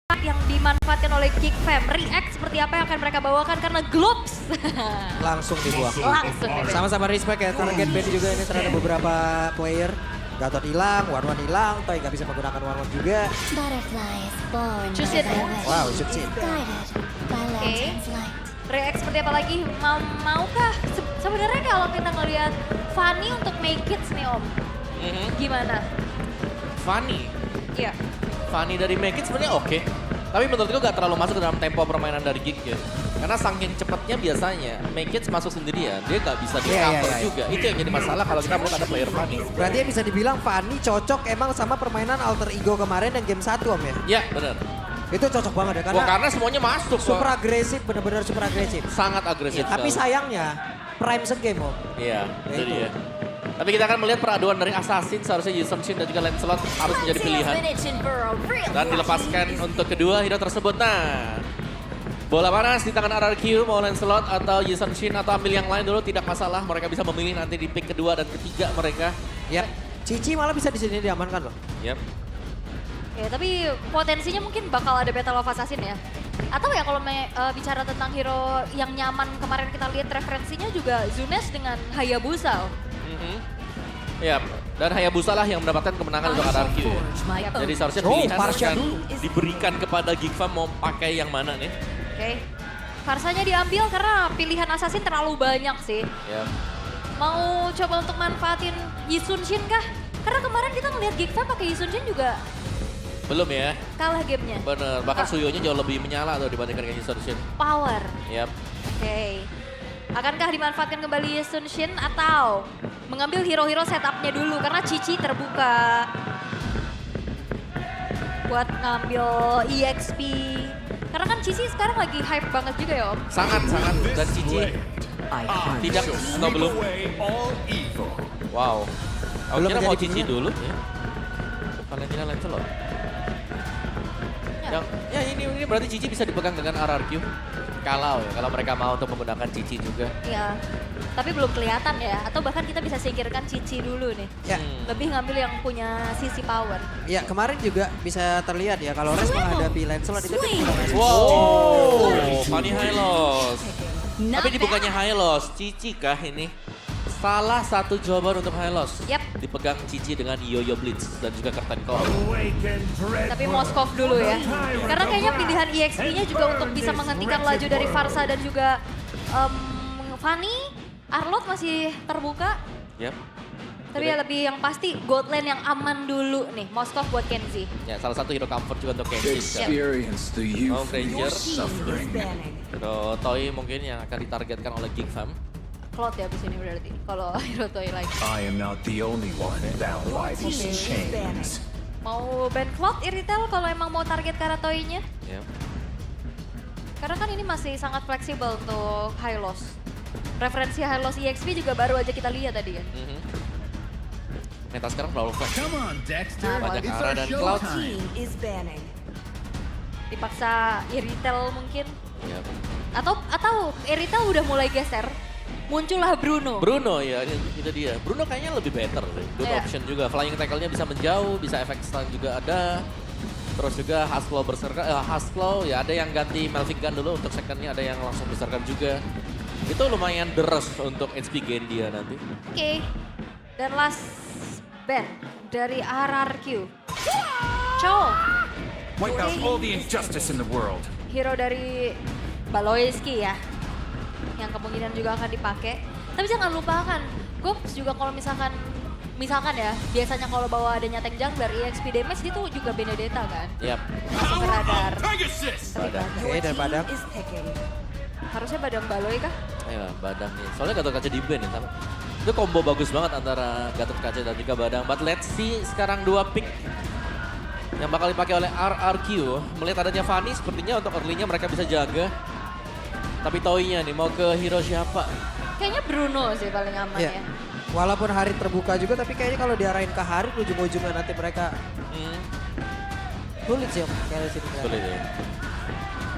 yang dimanfaatkan oleh Geek Fam. React seperti apa yang akan mereka bawakan karena Globes. Langsung dibuang. Langsung. Sama-sama respect ya, target band juga ini terhadap beberapa player. Gatot hilang, Warwan hilang, Toy gak bisa menggunakan Warwan juga. Butterflies born Choose it. Wow, shoot sih. guided by lanterns light. React seperti apa lagi? Maukah? Sebenarnya kalau kita ngelihat Fanny untuk Make Kids nih Om, gimana? Fanny. Iya. Fanny dari Make It sebenarnya oke. Tapi menurutku gak terlalu masuk ke dalam tempo permainan dari Geek ya. Karena saking cepatnya biasanya Make It masuk sendirian, dia gak bisa di cover juga. Itu yang jadi masalah kalau kita melihat ada player Fanny. Berarti ya bisa dibilang Fanny cocok emang sama permainan Alter Ego kemarin yang game 1 Om ya? Ya benar. Itu cocok banget ya Wah, karena karena semuanya masuk. super Wah. agresif, bener-bener super agresif. Sangat agresif. Tapi sekali. sayangnya Prime segame Om. Iya, itu Itu. dia. Tapi kita akan melihat peraduan dari Assassin, seharusnya Yusum Shin dan juga Lancelot harus menjadi pilihan. Dan dilepaskan untuk kedua hero tersebut. Nah, bola panas di tangan RRQ, mau Lancelot atau Yusum Shin atau ambil yang lain dulu tidak masalah. Mereka bisa memilih nanti di pick kedua dan ketiga mereka. Yap. Cici malah bisa di sini diamankan loh. Yap. Ya, tapi potensinya mungkin bakal ada Battle of Assassin ya. Atau ya kalau bicara tentang hero yang nyaman kemarin kita lihat referensinya juga Zunes dengan Hayabusa. Yap. Dan Hayabusa lah yang mendapatkan kemenangan untuk RRQ ya. Jadi seharusnya pilihan Parsha akan dulu. diberikan kepada Geekfam mau pakai yang mana nih. Oke. Farsanya diambil karena pilihan Assassin terlalu banyak sih. Yap. Mau coba untuk manfaatin Yisun Shin kah? Karena kemarin kita ngeliat Geekfam pakai Yisun Shin juga Belum ya. kalah gamenya. Bener. Bahkan Suyonya jauh lebih menyala tuh dibandingkan dengan Yusum Shin. Power. Yap. Oke. Akankah dimanfaatkan kembali Yisun Shin atau mengambil hero-hero setupnya dulu karena Cici terbuka buat ngambil EXP. Karena kan Cici sekarang lagi hype banget juga ya Om. Sangat-sangat. Dan Cici tidak, no, belum. Wow. Aku Belum kira mau menjadi Cici pilihan. dulu ya. Valentina Lancelot. Ya ini berarti Cici bisa dipegang dengan RRQ. Kalau mereka mau untuk menggunakan Cici juga. Iya. Tapi belum kelihatan ya. Atau bahkan kita bisa singkirkan Cici dulu nih. Ya. Lebih ngambil yang punya sisi power. Ya kemarin juga bisa terlihat ya kalau Res menghadapi Lancelot itu dia menggunakan Wow, Fanny Hylos. Tapi di bukannya Hylos, Cici kah ini? Salah satu jawaban untuk Hylos. Yap. Dipegang Cici dengan Yo-Yo Blitz dan juga Curtain Call. Tapi Moskov dulu ya. Karena kayaknya pilihan EXP-nya juga untuk bisa menghentikan laju dari Farsa dan juga Fanny. Arlot masih terbuka. Yap. Tapi ya lebih yang pasti gold lane yang aman dulu nih. Moskov buat Kenzie. Ya, salah satu hero comfort juga untuk Kenji. Experience the Oh, youth Ranger. suffering. Hero Toy mungkin yang akan ditargetkan oleh Geek Fam. Cloud ya abis ini berarti. Kalau hero toy lagi. I am not the only one bound by these chains. Mau ban Cloud Iritel kalau emang mau target Karatoy-nya. Ya. Karena kan ini masih sangat fleksibel untuk Hylos. Referensi Hylos EXP juga baru aja kita lihat tadi kan. Meta sekarang terlalu flex. Come on, Dexter. Banyak It's arah our dan Cloud. showtime. Dipaksa Iritel mungkin. Ya. Atau Iritel udah mulai geser. Muncullah Bruno. Bruno ya, itu dia. Bruno kayaknya lebih better deh. Good Iya. option juga. Flying tackle-nya bisa menjauh, bisa efek stun juga ada. Terus juga Hasclaw berserker, Hasclaw ya ada yang ganti Melvic Gun dulu untuk second-nya, ada yang langsung berserker juga. Itu lumayan deres untuk HP Gendia nanti. Oke. Dan last ban dari RRQ. Chow. Wipe out all the injustice in the world. Hero dari Baloyski ya. Yang kemungkinan juga akan dipakai. Tapi jangan lupakan, Gops juga kalau misalkan ya, biasanya kalau bawa adanya tank jungler, EXP damage itu juga Benedetta kan. Yap. Masuk ke radar. Badang. Oke dan Padang. Harusnya Badang Baloy kah? Ayo, Badang nih. Soalnya Gatot Kaca di ban ya. Sama. Itu combo bagus banget antara Gatot Kaca dan juga Badang. But let's see sekarang dua pick yang bakal dipakai oleh RRQ. Melihat adanya Fanny, sepertinya untuk early-nya mereka bisa jaga. Tapi Toy-nya nih mau ke hero siapa? Kayaknya Bruno sih paling aman Ya. ya. Walaupun hari terbuka juga tapi kayaknya kalau diarahin ke hari ujung-ujungnya nanti mereka sulit sih Om. Kayak sini. Sulit ya.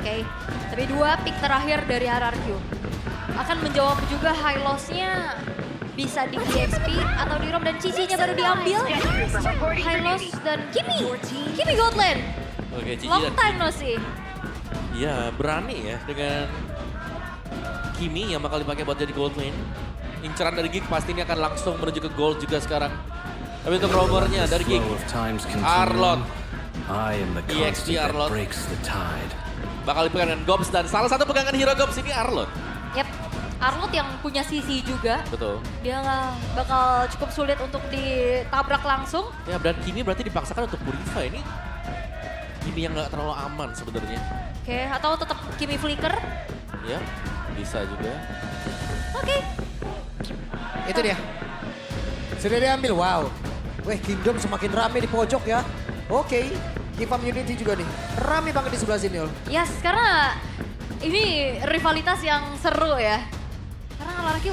Oke, tapi dua pick terakhir dari RRQ akan menjawab juga high loss-nya bisa di EXP atau di ROM dan Cici-nya baru diambil. High loss dan Kimi gold lane. Oke, Gigi Long dan time no see. Iya, berani ya dengan Kimi yang bakal dipakai buat jadi gold lane. Inceran dari Geek pasti ini akan langsung menuju ke gold juga sekarang. Tapi untuk roamernya dari Geek, Flow of time's Arlot. continuing. I am the EXP constant that Arlot. breaks the tide. Bakal dipegang dengan Gobs dan salah satu pegangan hero Gobs ini Arlot. Yap, Arlot yang punya CC juga. Betul. Dia nggak bakal cukup sulit untuk ditabrak langsung. Ya, dan Kimi berarti dipaksakan untuk purify ini. Kimi yang nggak terlalu aman sebenarnya. Oke, atau tetap Kimi flicker. Ya, bisa juga. Oke. Itu dia. Sudah diambil, wow. Weh, Kingdom semakin rame di pojok ya. Oke, Gifam Unity juga nih. Rame banget di sebelah sini, Ol. Yes, karena ini rivalitas yang seru ya. Karena Alarky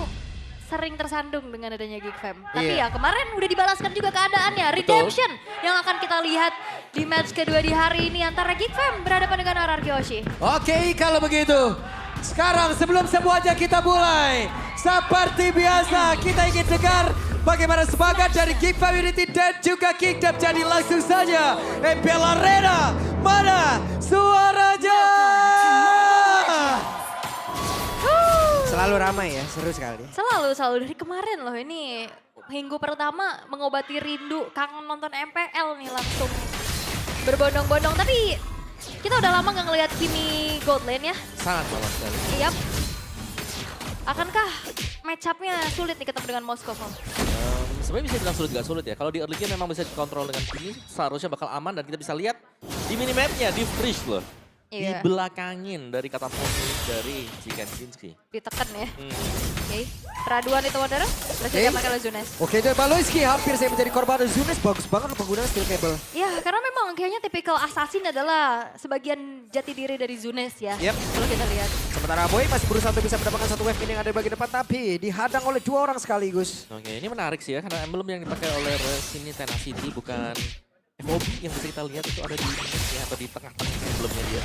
sering tersandung dengan adanya Geek Fam. Tapi Iya. ya kemarin udah dibalaskan juga keadaannya. Redemption yang akan kita lihat di match kedua di hari ini antara Geek Fam berhadapan dengan Alarky Hoshi. Oke, kalau begitu. Sekarang sebelum semuanya kita mulai. Seperti biasa kita ingin dengar bagaimana semangat dari Geek Fam Unity dan juga Kingdom. Jadi langsung saja MPL Arena. Mana suaranya? Selalu ramai ya, seru sekali. Selalu dari kemarin loh ini minggu pertama mengobati rindu kangen nonton MPL nih langsung berbondong-bondong. Tapi kita udah lama nggak ngelihat Kimi Gold Lane ya. Sangat malas sekali. Iya. Akankah match up-nya sulit nih ketemu dengan Moskov? Sebenarnya bisa bilang sulit gak sulit ya. Kalau di early game memang bisa dikontrol dengan Kimi, seharusnya bakal aman dan kita bisa lihat di minimapnya di freeze loh. Iya. Dibelakangin dari kata posisi dari Chicken Kinski. Ditekan ya. Oke. Peraduan itu Wandera. Berhasil diamankan oleh Zunes. Oke, dan Baloyski hampir saya menjadi korban. Zunes bagus banget penggunaan skill cable. Ya, karena memang kayaknya tipikal assassin adalah sebagian jati diri dari Zunes ya. Yep. Kalau kita lihat. Sementara Boy masih berusaha untuk bisa mendapatkan satu wave ini yang ada di bagian depan, tapi dihadang oleh dua orang sekaligus. Oke, ini menarik sih ya karena emblem yang dipakai oleh Res ini Tenacity bukan FOB yang bisa kita lihat itu ada di ya, atau di tengah-tengah emblemnya dia.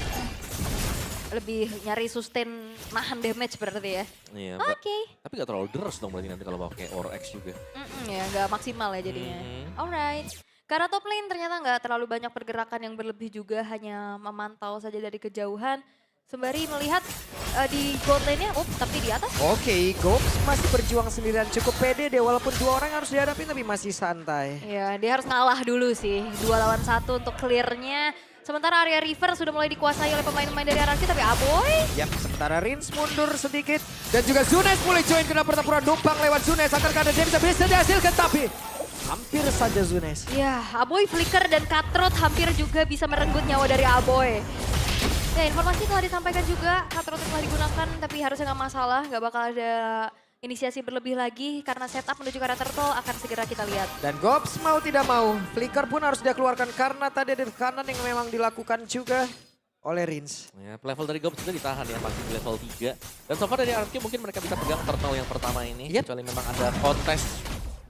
Lebih nyari sustain nahan damage berarti ya. Iya. Oke. Tapi gak terlalu deres dong berarti nanti kalau pakai Aura X juga. Ya nggak maksimal ya jadinya. Alright. Karena top lane ternyata nggak terlalu banyak pergerakan yang berlebih juga, hanya memantau saja dari kejauhan. Sembari melihat di gold lane-nya, tapi di atas. Oke, Gobs masih berjuang sendirian cukup pede deh, walaupun dua orang harus dihadapi tapi masih santai. Ya dia harus ngalah dulu sih, 2 lawan 1 untuk clear-nya. Sementara area river sudah mulai dikuasai oleh pemain-pemain dari Araki, tapi Aboy. Yap, sementara Rins mundur sedikit. Dan juga Zunes mulai join ke dalam pertempuran, numpang lewat Zunes. Akankah ada bisa dihasilkan, tapi hampir saja Zunes. Ya, Aboy flicker dan cutthroat hampir juga bisa merenggut nyawa dari Aboy. Ya, informasi telah disampaikan juga, cutthroat telah digunakan, tapi harusnya nggak masalah, nggak bakal ada inisiasi berlebih lagi karena setup menuju ke arah turtle akan segera kita lihat. Dan Gobs mau tidak mau, flicker pun harus dia keluarkan karena tadi ada kanan yang memang dilakukan juga oleh Rins. Ya, level dari Gobs juga ditahan ya, masih di level 3. Dan so far dari RQ mungkin mereka bisa pegang turtle yang pertama ini. Yep. Kecuali memang ada kontes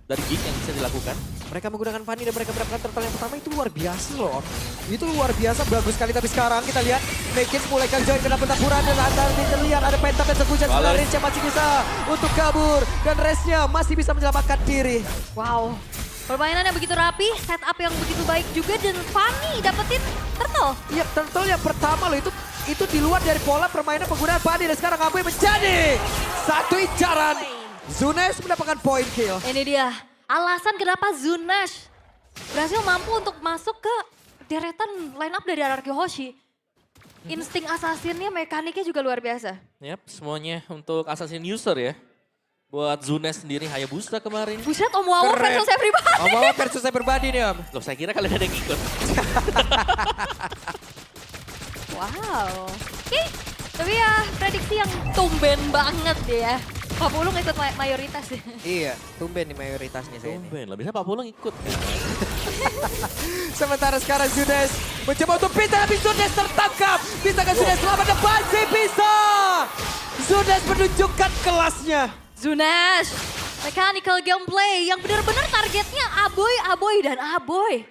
dari Geek yang bisa dilakukan. Mereka menggunakan Fanny dan mereka mendapatkan turtle yang pertama, itu luar biasa loh. Itu luar biasa, bagus sekali. Tapi sekarang kita lihat Mekins mulai join ke dalam pertempuran dan antara terlihat ada pentak dan sekujan. Sebenarnya Rins yang masih bisa untuk kabur dan resnya masih bisa menyelamatkan diri. Wow, permainan yang begitu rapi, setup yang begitu baik juga dan Fanny dapetin turtle. Iya, turtle yang pertama loh, itu di luar dari pola permainan penggunaan Fanny dan sekarang Aboy menjadi satu incaran. Zunes mendapatkan point kill. Ini dia alasan kenapa Zunes berhasil mampu untuk masuk ke deretan line up dari Araki Hoshi. Insting assassinnya, mekaniknya juga luar biasa. Yap, semuanya untuk assassin user ya. Buat Zunes sendiri Hayabusa kemarin. Buset, Om Wawo Keren. versus everybody. Om versus everybody nih Om. Loh, saya kira kalian ada yang ikut. Wow. Oke, tapi ya prediksi yang tumben banget ya. Pak Pulung ikut mayoritas ya. Iya, tumben nih mayoritasnya saya ini. Tumben lah, biasanya Pak Pulung ikut. Sementara sekarang Zunes mencoba untuk pindah, tapi Zunes tertangkap. Bisakah Zunes selamat depan? Si bisa. Zunes menunjukkan kelasnya. Zunes, mechanical gameplay yang benar-benar targetnya Aboy dan Aboy.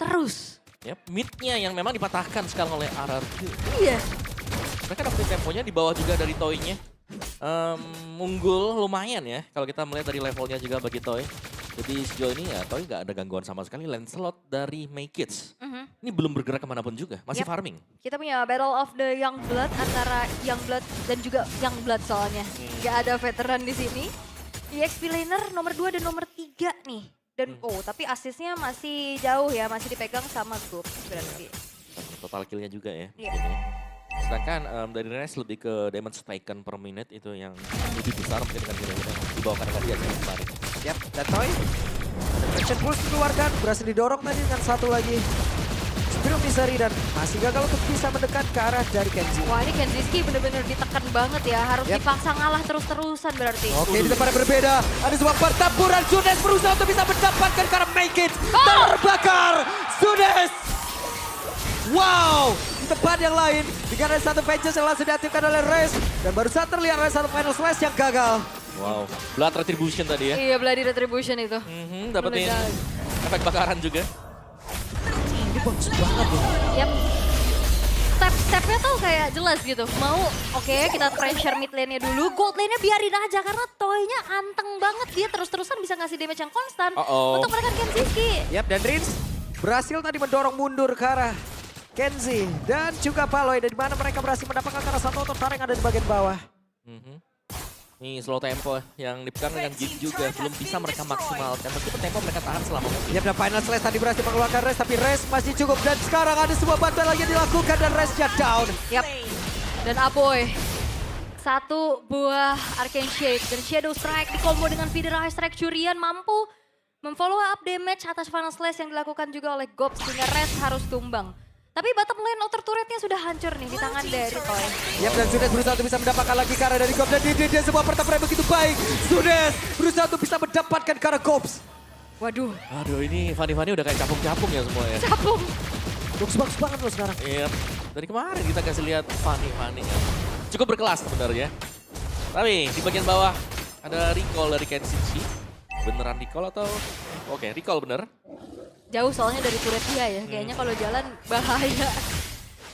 Terus. Yap, mid-nya yang memang dipatahkan sekarang oleh RRQ. Iya. Mereka dapetin temponya di bawah juga dari Toy-nya. Unggul lumayan ya kalau kita melihat dari levelnya juga bagi Toy. Jadi sejauh ini ya Toy nggak ada gangguan sama sekali. Lancelot dari Make Kids. Ini belum bergerak kemanapun juga, masih Yap. farming. Kita punya Battle of the Young Blood antara Young Blood dan juga Young Blood soalnya. Gak ada veteran di sini. EXP laner nomor 2 dan nomor 3 nih. Dan tapi asisnya masih jauh ya, masih dipegang sama Gop berarti. Total killnya juga ya. Iya. Ini. Sedangkan dari Res lebih ke damage taken per minute itu yang lebih besar mungkin dengan kira-kira yang dibawakan dengan dia yang kemarin. Yap, dan Toy. Ada Merchant Pulse dikeluarkan, berhasil didorong tadi dengan satu lagi. Spirit Misery dan masih gagal untuk bisa mendekat ke arah dari Kenji. Wah ini Kenziski bener-bener ditekan banget ya, harus Yap. dipaksa ngalah terus-terusan berarti. Oke, di tempat yang berbeda. Ada sebuah pertempuran. Zunes berusaha untuk bisa mendapatkan karena Make It. Terbakar. Zunes. Wow. Di tempat yang lain. Dengan ada satu Vengeance yang langsung diaktifkan oleh Rez. Dan baru saja terlihat ada satu Final Slash yang gagal. Wow, Blood Retribution tadi ya. Iya, Bloody Retribution itu. Dapetin Meledak. efek bakaran juga. Ini bagus banget loh. Yap. Step-stepnya tuh kayak jelas gitu. Mau oke, kita pressure mid lane-nya dulu. Gold lane-nya biarin aja karena Toy-nya anteng banget. Dia terus-terusan bisa ngasih damage yang konstan untuk menekan Kenziski. Yap, dan Rins berhasil tadi mendorong mundur ke arah Kenzi dan juga Paloy. Dan di mana mereka berhasil mendapatkan karena satu otot tarik yang ada di bagian bawah. Nih slow tempo yang dipegang dengan Gig juga belum bisa mereka maksimalkan. Meskipun tempo mereka tahan selama mungkin. Yap, dan Final Slash tadi berhasil mengeluarkan Rez, tapi Rez masih cukup. Dan sekarang ada sebuah bantuan lagi yang dilakukan dan Rez down. Yap. Dan Aboy. Satu buah Arcane Shake dan Shadow Strike dikombo dengan Feeder Eye Strike. Curian mampu memfollow up damage atas Final Slash yang dilakukan juga oleh Gob sehingga Rez harus tumbang. Tapi bottom lane outer turretnya sudah hancur nih di tangan dari Toy. Yap, dan Zunes berusaha untuk bisa mendapatkan lagi karena dari Gob. Dan dia sebuah pertempuran yang begitu baik. Zunes berusaha untuk bisa mendapatkan karena Gobs. Waduh, Aduh ini Fanny-Fanny udah kayak capung-capung ya semua ya. capung. Bagus banget loh sekarang. Iya, dari kemarin kita kasih lihat Fanny ya. Cukup berkelas sebenarnya. Tapi di bagian bawah ada recall dari Kenzichi. Beneran recall atau? Oke, recall bener. Jauh soalnya dari turret dia ya, kayaknya kalau jalan bahaya.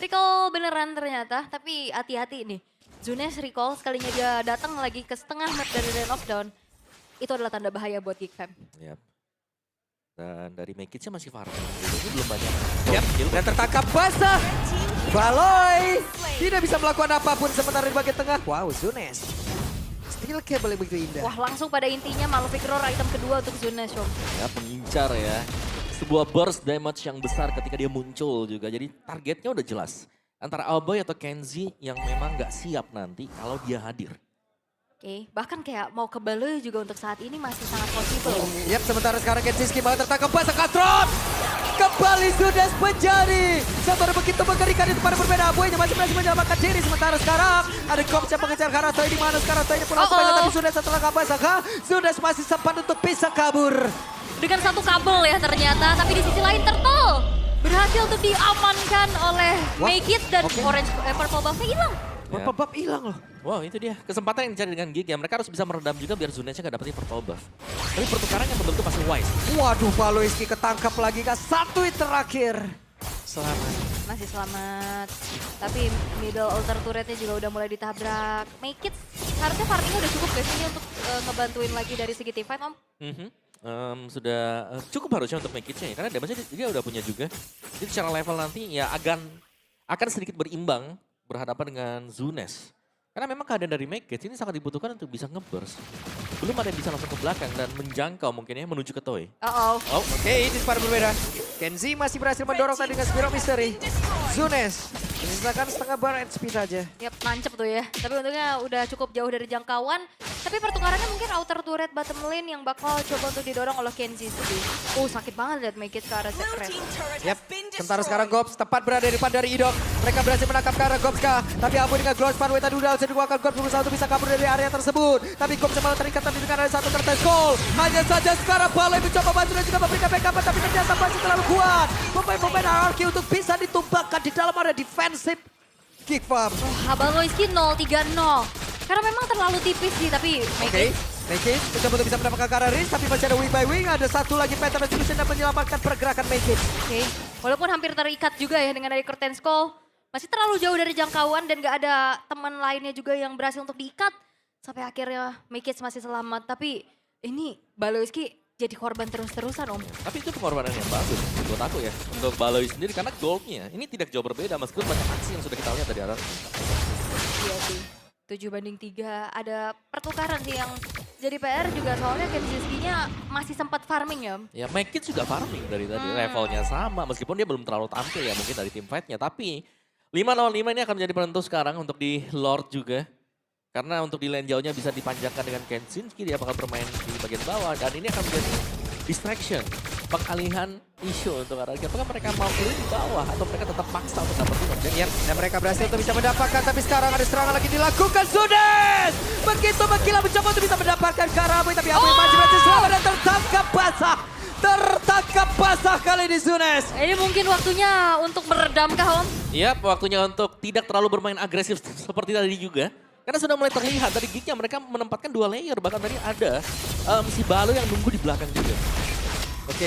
Recall beneran ternyata, tapi hati-hati nih. Zunes recall sekalinya dia datang lagi ke setengah map dari Rain of Dawn. Itu adalah tanda bahaya buat Geek Fam. Yap. Dan dari Make It masih farming. Ini belum banyak. Yap, dan tertangkap basah. Baloy tidak bisa melakukan apapun sementara di bagian tengah. Wow, Zunes. Still cable yang begitu indah. Wah langsung pada intinya Malefic Roar item kedua untuk Zunes, Syom. Ya pengincar ya. Sebuah burst damage yang besar ketika dia muncul juga. Jadi targetnya udah jelas. Antara Aboy atau Kenzi yang memang gak siap nanti kalau dia hadir. Oke, bahkan kayak mau ke Baloy juga untuk saat ini masih sangat possible. Yap, sementara sekarang Kenziski malah tertangkap basah Katron. Kembali sudah menjadi satu begitu mengerikan di tempat berbeda. Aboynya masih berhasil menyelamatkan diri. Sementara sekarang ada Gops yang mengejar karena Toy di mana sekarang Toynya pulang kembali. Tapi sudah setelah basah sudah masih sempat untuk bisa kabur. Dengan satu kabel ya ternyata, tapi di sisi lain Turtle berhasil untuk diamankan oleh Make It dan orange purple buff-nya hilang. Purple buff hilang loh. Wow itu dia. Kesempatan yang dicari dengan Gig ya. Mereka harus bisa meredam juga biar Zunesnya gak dapetin purple buff. Tapi pertukaran yang betul-betul pasti wise. Waduh, Valoiski ketangkap lagi kah? Satu hit terakhir. Selamat. Masih selamat. Tapi middle altar turretnya juga udah mulai ditabrak. Make It harusnya farmingnya udah cukup guys ini untuk ngebantuin lagi dari segi team fight, Om. Sudah cukup harusnya untuk Make It-nya ya. Karena damage-nya dia udah punya juga. Jadi secara level nanti ya akan sedikit berimbang berhadapan dengan Zunes. Karena memang keadaan dari Make It ini sangat dibutuhkan untuk bisa nge-burst. Belum ada yang bisa langsung ke belakang dan menjangkau mungkin ya menuju ke Toy. Oke, ini separuh berbeda. Kenzi masih berhasil mendorong tadi dengan Spirit Mystery. Zunes menyisakan setengah bar HP saja. Yap, nancep tuh ya. Tapi untungnya udah cukup jauh dari jangkauan. Tapi pertukarannya mungkin outer turret bottom lane yang bakal coba untuk didorong oleh Kenzi sih. Sakit banget lihat Make It ke arah red. Yap, sementara sekarang Gobs tepat berada di depan dari Idok. Mereka berhasil menangkap ke arah Gobs kah? Tapi Abu dengan Glow Sparway tadi udah dikeluarkan. Gobs berusaha untuk bisa kabur dari area tersebut. Tapi Gobs malah terikat tadi dengan ada satu kertas gol. Hanya saja sekarang Balai mencoba bantu dan juga memberikan backup. Tapi ternyata masih terlalu kuat. Pemain-pemain Anarchy untuk bisa ditumbangkan di dalam area defensif Geek Farm. Abaloyski 0-3-0. Karena memang terlalu tipis sih, tapi Make It. Make It mencoba untuk bisa mendapatkan ke arah Riz, tapi masih ada wing by wing. Ada satu lagi Pattern Resolution dan menyelamatkan pergerakan Make It. Oke, walaupun hampir terikat juga ya dengan dari Curtain Skull. Masih terlalu jauh dari jangkauan dan gak ada teman lainnya juga yang berhasil untuk diikat. Sampai akhirnya Make It masih selamat. Tapi ini Baloyski jadi korban terus-terusan Om. Tapi itu pengorbanan yang bagus buat aku ya. Untuk Baloi sendiri karena goldnya ini tidak jauh berbeda meskipun banyak aksi yang sudah kita lihat dari RRQ. Iya sih. 7-3 ada pertukaran sih yang jadi PR juga soalnya Kenjiski-nya masih sempat farming ya. Ya Mekit juga farming dari tadi levelnya sama meskipun dia belum terlalu tampil ya mungkin dari tim fight-nya. Tapi 5-5 ini akan menjadi penentu sekarang untuk di Lord juga. Karena untuk di lane jauhnya bisa dipanjangkan dengan Kenjiski, dia bakal bermain di bagian bawah. Dan ini akan menjadi distraction, pengalihan isu untuk RRQ. Apakah mereka mau pilih di bawah atau mereka tetap maksa untuk dapetin objek? Dan mereka berhasil untuk bisa mendapatkan, tapi sekarang ada serangan lagi dilakukan Zunes. Begitu Megila mencoba untuk bisa mendapatkan Karabui, tapi Abu masih berhasil selamat dan tertangkap basah. Tertangkap basah kali ini Zunes. Ini mungkin waktunya untuk meredam kah Om? Iya, waktunya untuk tidak terlalu bermain agresif seperti tadi juga. Karena sudah mulai terlihat dari gignya mereka menempatkan 2 layer. Bahkan tadi ada si Baloi yang nunggu di belakang juga. Oke,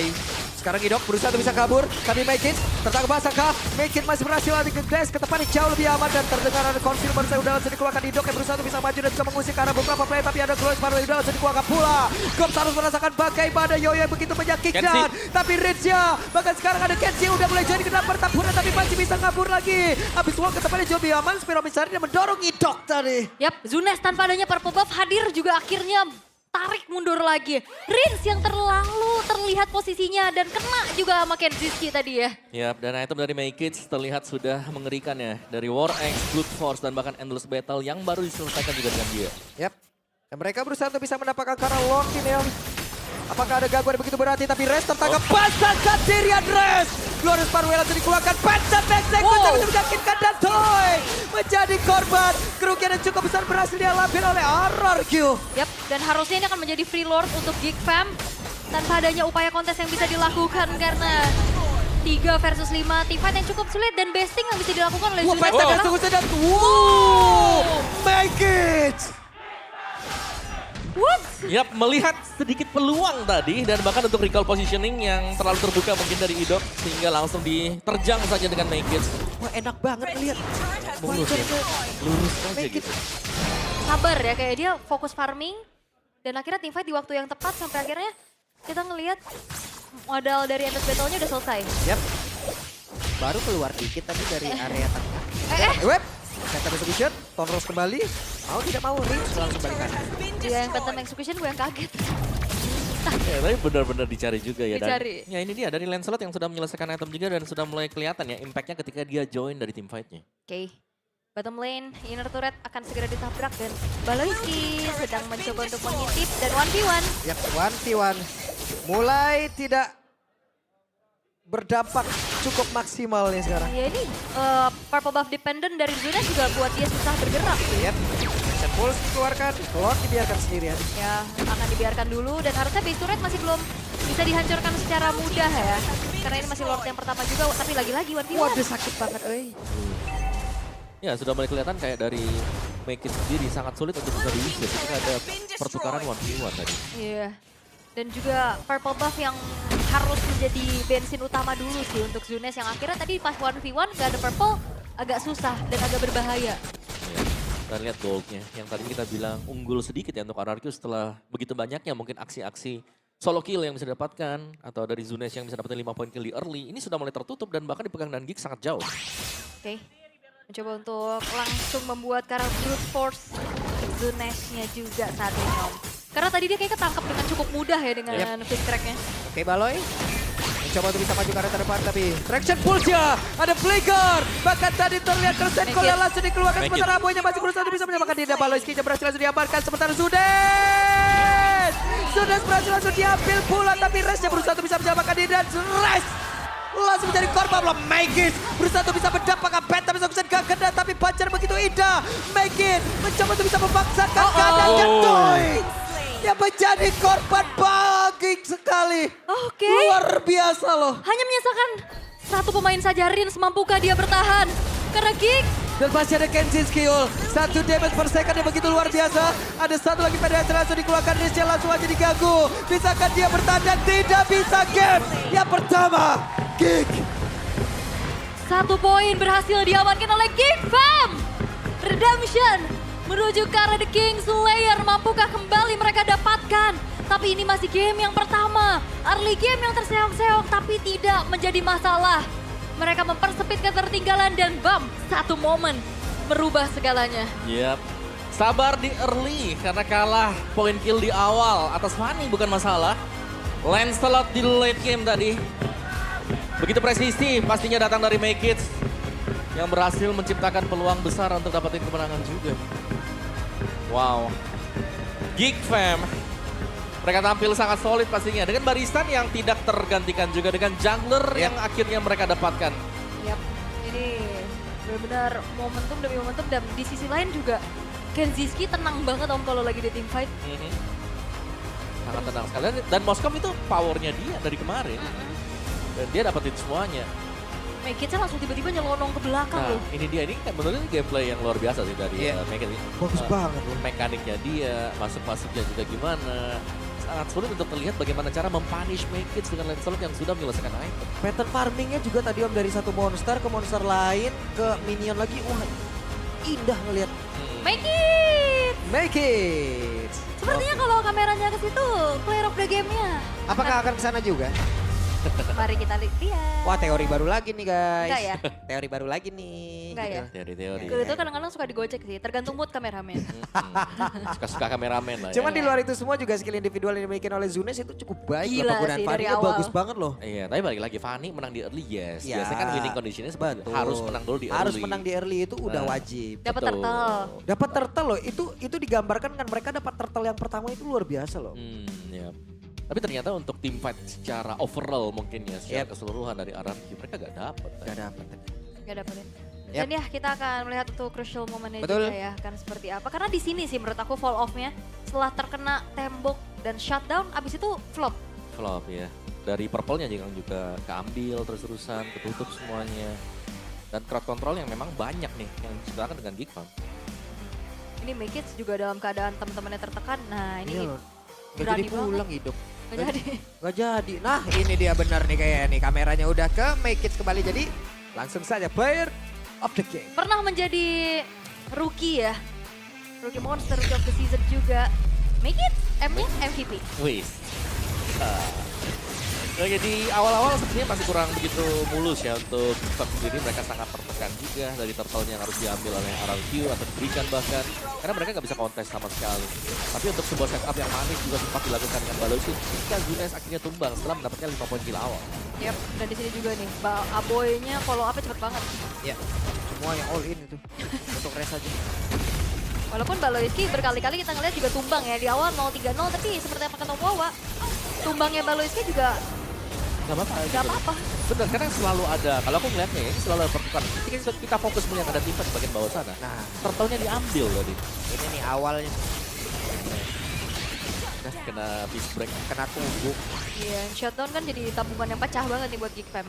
sekarang Idok berusaha untuk bisa kabur. Tapi Mekit tertangkap basah kah? Mekit masih berhasil lagi ke dash ke depan jauh lebih aman. Dan terdengar ada konfirm baru udah langsung dikeluarkan Idok yang berusaha untuk bisa maju dan juga mengusir ke arah beberapa player. Tapi ada Glois baru udah langsung dikeluarkan pula. Gops harus merasakan bagaimana Yoyo yang begitu banyak kick down. Tapi Ridge-nya, bahkan sekarang ada Kenji yang udah mulai jadi ke dalam pertempuran. Tapi masih bisa kabur lagi. Habis wall ke depannya jauh lebih aman. Spiro Misari dan mendorong Idok tadi. Yap, Zunes tanpa adanya purple buff hadir juga akhirnya tarik mundur lagi. Rins yang terlalu terlihat posisinya dan kena juga sama Kenjiski tadi ya. Yap, dan item dari Mekit terlihat sudah mengerikan ya. Dari War Axe, Blood Force, dan bahkan Endless Battle yang baru diselesaikan juga dengan dia. Yap. Dan mereka berusaha untuk bisa mendapatkan karena Lord ini yang apakah ada gangguan begitu berarti tapi Res tertangkap basah Satirian Res. Glorious Parwell langsung dikeluarkan Pancat Execution untuk menyakitkan dan Toy menjadi korban. Kerugian yang cukup besar berhasil dialami oleh RRQ. Yap, dan harusnya ini akan menjadi free lord untuk Geek Fam tanpa adanya upaya kontes yang bisa dilakukan karena 3 versus 5 teamfight yang cukup sulit dan besting yang bisa dilakukan oleh Zunes adalah Tunggu sedang. Wow, make it. what? Yap, melihat sedikit peluang tadi dan bahkan untuk recall positioning yang terlalu terbuka mungkin dari Idok sehingga langsung diterjang saja dengan Mekit. Wah enak banget lihat. Mulus ya, lurus aja gitu. Sabar ya, kayak dia fokus farming dan akhirnya teamfight di waktu yang tepat sampai akhirnya kita ngelihat modal dari Endless Battle-nya udah selesai. Yap. Baru keluar dikit tadi dari area tengah. Web. Phantom Execution, Tonros kembali. Mau tidak mau, Rins langsung balikan. Dia yang Phantom Execution gue yang kaget. Ya, tapi benar-benar dicari juga ya. Dicari. Dan, ya ini dia dari Lancelot yang sudah menyelesaikan item juga dan sudah mulai kelihatan ya impact-nya ketika dia join dari tim fight-nya. Oke, bottom lane, inner turret akan segera ditabrak dan Baloiski sedang mencoba untuk mengintip dan 1v1. Yap, 1v1. Mulai tidak berdampak cukup maksimal nih sekarang. Ya ini purple buff dependent dari Zunes juga buat dia susah bergerak. Yap. Set pulse dikeluarkan, Lord dibiarkan sendirian. Ya, akan dibiarkan dulu dan harusnya base turret masih belum bisa dihancurkan secara mudah ya. Karena ini masih Lord yang pertama juga, tapi lagi-lagi 1v1. Waduh sakit banget, Ya sudah mulai kelihatan kayak dari Mekit sendiri sangat sulit untuk bisa diusir ketika ada pertukaran 1v1 tadi. Iya. Dan juga purple buff yang harus menjadi bensin utama dulu sih untuk Zunes yang akhirnya tadi pas 1v1 gak ada purple agak susah dan agak berbahaya. Ya, kita lihat goldnya yang tadi kita bilang unggul sedikit ya untuk RRQ setelah begitu banyaknya mungkin aksi-aksi solo kill yang bisa didapatkan atau dari Zunes yang bisa dapetin 5 poin kill di early. Ini sudah mulai tertutup dan bahkan dipegang dan Geek sangat jauh. Oke, mencoba untuk langsung membuat karakter brute force Zunes-nya juga saat ini Om. Karena tadi dia kayak ketangkep dengan cukup mudah ya dengan flick track-nya. Oke, Baloi. Mencoba untuk bisa maju ke arah terdepan tapi traction pulse-nya. Ada flicker. Bahkan tadi terlihat Kersen Cole yang langsung dikeluarkan. Sementara Aboynya masih berusaha untuk bisa menyamakan diri. Baloi skill-nya berhasil langsung diamankan. Sementara Zunes. Zunes berhasil langsung diambil pula. Tapi Resnya berusaha untuk bisa menyamakan diri. Dan Res langsung menjadi korban belum Megit. Berusaha untuk bisa mendapatkan Phantom Execution gak kena. Tapi Pancar begitu indah. Megit mencoba untuk bisa memaksakan keadaan Toy yang menjadi korban baging sekali. Oke. Luar biasa loh. Hanya menyisakan satu pemain saja, Rins mampukah dia bertahan? Karena Geek Dan masih ada Kenjiski skill. 1 damage per second yang begitu luar biasa. Ada satu lagi penetrasi langsung dikeluarkan. Rizal langsung aja diganggu. Bisakah dia bertanda? Tidak bisa game. Yang pertama, Geek. 1 poin berhasil diamankan oleh Geek Fam. Redemption menuju ke arah The King Slayer. Mampukah kembali mereka dapatkan? Tapi ini masih game yang pertama. Early game yang terseok-seok tapi tidak menjadi masalah. Mereka mempersempit ketertinggalan dan bam, satu momen merubah segalanya. Yap. Sabar di early karena kalah poin kill di awal. Atas Fanny bukan masalah. Lancelot di late game tadi. Begitu presisi pastinya datang dari Make It. Yang berhasil menciptakan peluang besar untuk dapetin kemenangan juga. Wow. Geek Fam. Mereka tampil sangat solid pastinya. Dengan barisan yang tidak tergantikan juga. Dengan jungler yang akhirnya mereka dapatkan. Yap, ini benar-benar momentum demi momentum. Dan di sisi lain juga Kenziski tenang banget om kalau lagi di team fight. Sangat tenang sekali. Dan Moscom itu powernya dia dari kemarin. Dan dia dapetin semuanya. Make It langsung tiba-tiba nyelonong ke belakang Nah, loh. ini dia. Ini menurut ini gameplay yang luar biasa sih dari Make It. Bagus banget loh. Mekaniknya dia, masuk-masuknya juga gimana. Sangat sulit untuk terlihat bagaimana cara mempunish Make It dengan Lancelot yang sudah menyelesaikan item. Pattern farmingnya juga tadi om dari satu monster ke monster lain ke minion lagi. Wah indah ngelihat. Make It! Make it. Sepertinya kalau kameranya ke situ, clear of the game-nya. Apakah akan ke sana juga? Mari kita lihat. Wah teori baru lagi nih guys. Enggak ya? Teori baru lagi nih. Enggak ya? Teori-teori. Gue itu kadang-kadang suka digocek sih, tergantung mood kameramen. Suka-suka kameramen lah Cuman ya. di luar itu semua juga skill individual yang dimiliki oleh Zunes itu cukup baik. Gila loh. Penggunaan sih, dari Fanny-nya awal. bagus banget loh. Iya, tapi balik lagi Fanny menang di early yes. Ya, Biasanya kan winning conditionnya seperti itu. betul. Harus menang dulu di early. Harus menang di early itu udah Nah. wajib. Dapat Betul. turtle. Dapat turtle loh, itu digambarkan kan mereka dapat turtle yang pertama itu luar biasa loh. Ya. Tapi ternyata untuk team fight secara overall mungkin ya, secara Yep. keseluruhan dari RRQ mereka gak dapet. Gak dapat. Gak dapetin. Yap. Dan ya kita akan melihat tuh crucial momennya Betul. juga ya, kan seperti apa. Karena di sini sih menurut aku fall off-nya setelah terkena tembok dan shutdown, abis itu flop. Flop ya. Dari purple-nya juga keambil terus-terusan, ketutup semuanya. Dan crowd control yang memang banyak nih yang diciptakan dengan Geek Farm. Ini Make It juga dalam keadaan teman-temannya tertekan. Nah ini Iya loh. Gak berani jadi pulang hidup. Gak jadi. Gak jadi. Nah ini dia benar nih kayaknya nih. Kameranya udah ke Make It kembali. Jadi langsung saja player of the game. Pernah menjadi rookie ya. Rookie monster, rookie of the season juga. Make It, M-nya MVP. Wih. Oke, di awal-awal sebenarnya masih kurang begitu mulus ya untuk Geek sendiri. Mereka sangat tertekan juga dari turtle yang harus diambil oleh RRQ atau diberikan bahkan. Karena mereka nggak bisa kontes sama sekali. Tapi untuk sebuah setup yang manis juga sempat dilakukan dengan Balosin. Jika Zunes akhirnya tumbang setelah mendapatkan 5 poin kill awal. Yap, dan di sini juga nih, Aboy-nya follow up-nya cepet banget. Ya. Semua yang all in itu. Untuk Reza juga. Walaupun Baloiski berkali-kali kita ngeliat juga tumbang ya. Di awal 0-3-0, tapi seperti apa kata Wawa, tumbangnya Baloiski juga Gak apa-apa. gak apa-apa. Benar, karena selalu ada, kalau aku ngeliatnya ya, ini selalu ada pertukaran. Ketika kita fokus melihat ada tim di bagian bawah sana, Nah turtle-nya diambil tadi. ini nih awalnya. Nah, kena beast break. Kena tubuh. Iya, shutdown kan jadi tabungan yang pecah banget nih buat Geek Fam.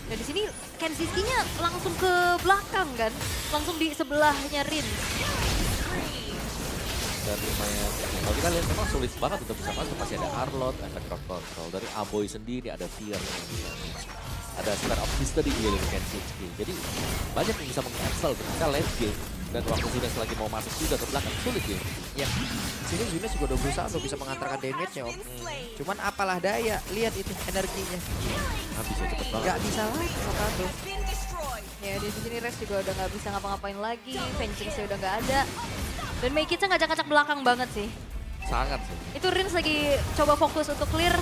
Dan di sini Kenziski-nya langsung ke belakang kan, langsung di sebelahnya Rin. Dan lumayan, kalau kita lihat memang sulit banget untuk bisa masuk. Masih ada Arlot, ada crowd control. Dari Aboy sendiri ada Fear. Ada Spare of History juga dari Kenziski. Jadi banyak yang bisa meng-cancel ketika late game. Dan waktu Zunes lagi mau masuk juga ke belakang, sulit ya. Ya. Sini Zunes juga udah berusaha untuk bisa mengantarkan damage-nya om. Cuman apalah daya, lihat itu energinya. Habis ya cepet banget. Gak bisa lagi Sokado. Ya di sini Rex juga udah nggak bisa ngapa-ngapain lagi, Vengeance-nya udah nggak ada. Dan Make It-nya ngacak-ngacak belakang banget sih. Sangat sih. Itu Rins lagi coba fokus untuk clear.